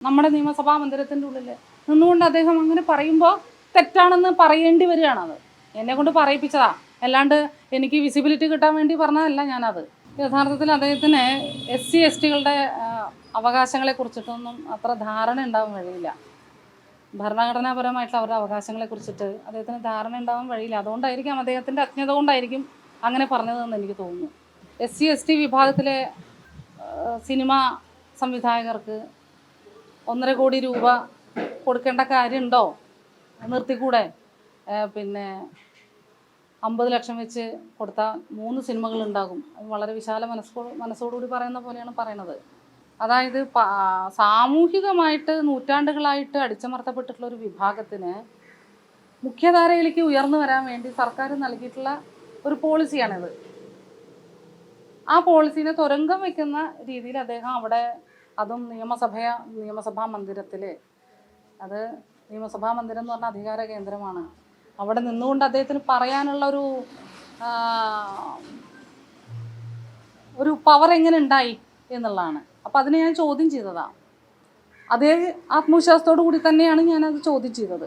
നമ്മുടെ നിയമസഭാ മന്ദിരത്തിൻ്റെ ഉള്ളിൽ നിന്നുകൊണ്ട് അദ്ദേഹം അങ്ങനെ പറയുമ്പോൾ തെറ്റാണെന്ന് പറയേണ്ടി വരികയാണത്. എന്നെ കൊണ്ട് പറയിപ്പിച്ചതാ, അല്ലാണ്ട് എനിക്ക് വിസിബിലിറ്റി കിട്ടാൻ വേണ്ടി പറഞ്ഞതല്ല ഞാനത്. യഥാർത്ഥത്തിൽ അദ്ദേഹത്തിന് SC/ST-കളുടെ അവകാശങ്ങളെ കുറിച്ചിട്ടൊന്നും അത്ര ധാരണ ഉണ്ടാവാൻ വഴിയില്ല. ഭരണഘടനാപരമായിട്ടുള്ള അവരുടെ അവകാശങ്ങളെ കുറിച്ചിട്ട് അദ്ദേഹത്തിന് ധാരണ ഉണ്ടാവാൻ വഴിയില്ല. അതുകൊണ്ടായിരിക്കും, അദ്ദേഹത്തിൻ്റെ അജ്ഞത കൊണ്ടായിരിക്കും അങ്ങനെ പറഞ്ഞതെന്ന് എനിക്ക് തോന്നുന്നു. SC/ST വിഭാഗത്തിലെ സിനിമ സംവിധായകർക്ക് 1.5 കോടി രൂപ കൊടുക്കേണ്ട കാര്യമുണ്ടോ? നിർത്തിക്കൂടെ? പിന്നെ 50 ലക്ഷം വെച്ച് കൊടുത്താൽ 3 സിനിമകളുണ്ടാകും. അത് വളരെ വിശാല മനസ്സോടുകൂടി പറയുന്ന പോലെയാണ് പറയണത്. അതായത് സാമൂഹികമായിട്ട് നൂറ്റാണ്ടുകളായിട്ട് അടിച്ചമർത്തപ്പെട്ടിട്ടുള്ള ഒരു വിഭാഗത്തിന് മുഖ്യധാരയിലേക്ക് ഉയർന്നു വരാൻ വേണ്ടി സർക്കാർ നൽകിയിട്ടുള്ള ഒരു പോളിസിയാണിത്. ആ പോളിസീനെ തുരങ്കം വയ്ക്കുന്ന രീതിയിൽ അദ്ദേഹം അവിടെ, അതും നിയമസഭാ മന്ദിരത്തിൽ, അത് നിയമസഭാ മന്ദിരം എന്ന് പറഞ്ഞാൽ അധികാര കേന്ദ്രമാണ്. അവിടെ നിന്നുകൊണ്ട് അദ്ദേഹത്തിന് പറയാനുള്ള ഒരു പവർ എങ്ങനെ ഉണ്ടായി എന്നുള്ളതാണ്. അപ്പം അതിനെ ഞാൻ ചോദ്യം ചെയ്തതാണ്. അതേ ആത്മവിശ്വാസത്തോടു കൂടി തന്നെയാണ് ഞാനത് ചോദ്യം ചെയ്തത്.